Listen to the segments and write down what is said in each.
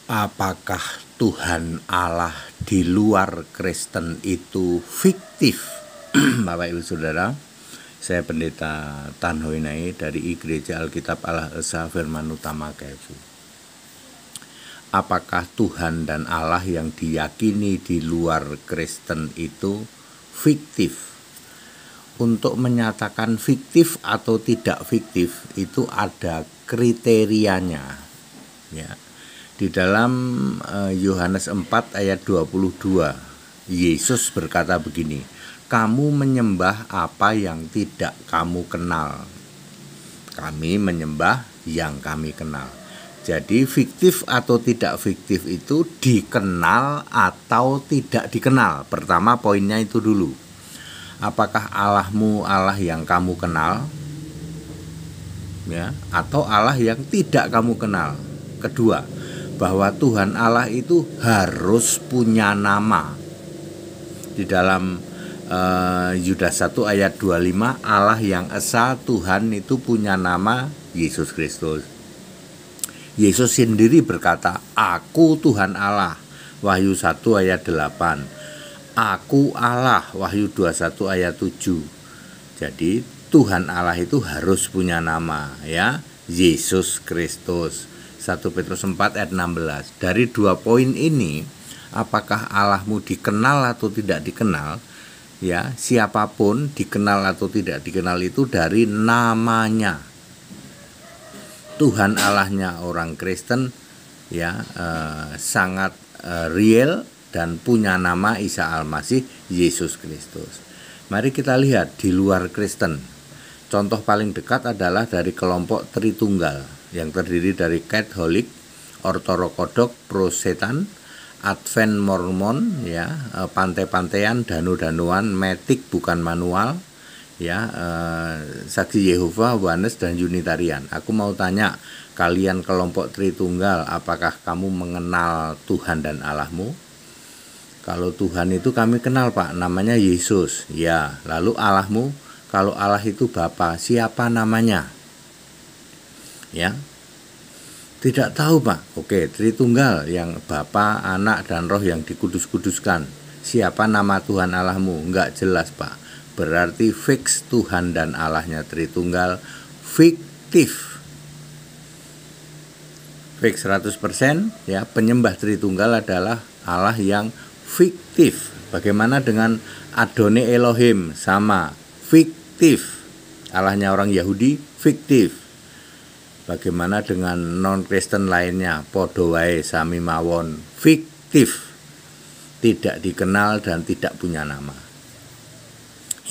Apakah Tuhan Allah di luar Kristen itu fiktif? Bapak Ibu Saudara, saya Pendeta Tan Hoi Nai dari Gereja Alkitab Allah Esa Firman Utama KFU. Apakah Tuhan dan Allah yang diyakini di luar Kristen itu fiktif? Untuk menyatakan fiktif atau tidak fiktif itu ada kriterianya, ya. Di dalam Yohanes 4 ayat 22, Yesus berkata begini, "Kamu menyembah apa yang tidak kamu kenal. Kami menyembah yang kami kenal." Jadi fiktif atau tidak fiktif itu dikenal atau tidak dikenal. Pertama poinnya itu dulu. Apakah Allahmu Allah yang kamu kenal? Ya, atau Allah yang tidak kamu kenal? Kedua, bahwa Tuhan Allah itu harus punya nama. Di dalam Yudas 1 ayat 25, Allah yang esa Tuhan itu punya nama Yesus Kristus. Yesus sendiri berkata, "Aku Tuhan Allah." Wahyu 1 ayat 8. "Aku Allah." Wahyu 21 ayat 7. Jadi Tuhan Allah itu harus punya nama, ya, Yesus Kristus. 1 Petrus 4 ayat 16. Dari dua poin ini, apakah Allahmu dikenal atau tidak dikenal? Ya, siapapun dikenal atau tidak dikenal itu dari namanya. Tuhan Allahnya orang Kristen, ya, sangat real dan punya nama Isa Al-Masih, Yesus Kristus. Mari kita lihat di luar Kristen. Contoh paling dekat adalah dari kelompok Tritunggal yang terdiri dari Katolik, Ortodoks, Protestan, Advent, Mormon, ya, Pantai-pantaian, Danu-danuan, Metik bukan manual, ya, Saksi Yehova, Oneness, dan Unitarian. Aku mau tanya, kalian kelompok Tritunggal, apakah kamu mengenal Tuhan dan Allahmu? Kalau Tuhan itu kami kenal, Pak, namanya Yesus. Ya, lalu Allahmu, kalau Allah itu Bapa, siapa namanya? Ya, tidak tahu, Pak. Oke, Tritunggal yang Bapa, Anak, dan Roh yang dikudus-kuduskan. Siapa nama Tuhan Allahmu? Enggak jelas, Pak. Berarti fix Tuhan dan Allahnya Tritunggal fiktif. Fix 100%, ya, penyembah Tritunggal adalah Allah yang fiktif. Bagaimana dengan Adonai Elohim? Sama, fiktif. Allahnya orang Yahudi fiktif. Bagaimana dengan non-Kristen lainnya? Podo wae sami mawon, fiktif. Tidak dikenal dan tidak punya nama.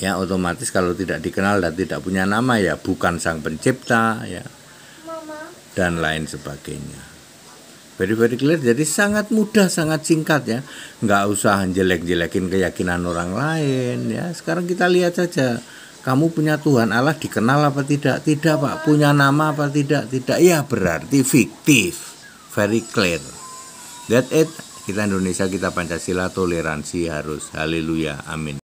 Ya, otomatis kalau tidak dikenal dan tidak punya nama, ya bukan sang pencipta, ya, dan lain sebagainya. Very clear. Jadi sangat mudah, sangat singkat, ya. Nggak usah jelek-jelekin keyakinan orang lain, ya. Sekarang kita lihat saja. Kamu punya Tuhan Allah dikenal apa tidak? Tidak, Pak. Punya nama apa tidak? Tidak. Ya, berarti fiktif. Very clear. That's it. Kita Indonesia, kita Pancasila, toleransi harus. Haleluya. Amin.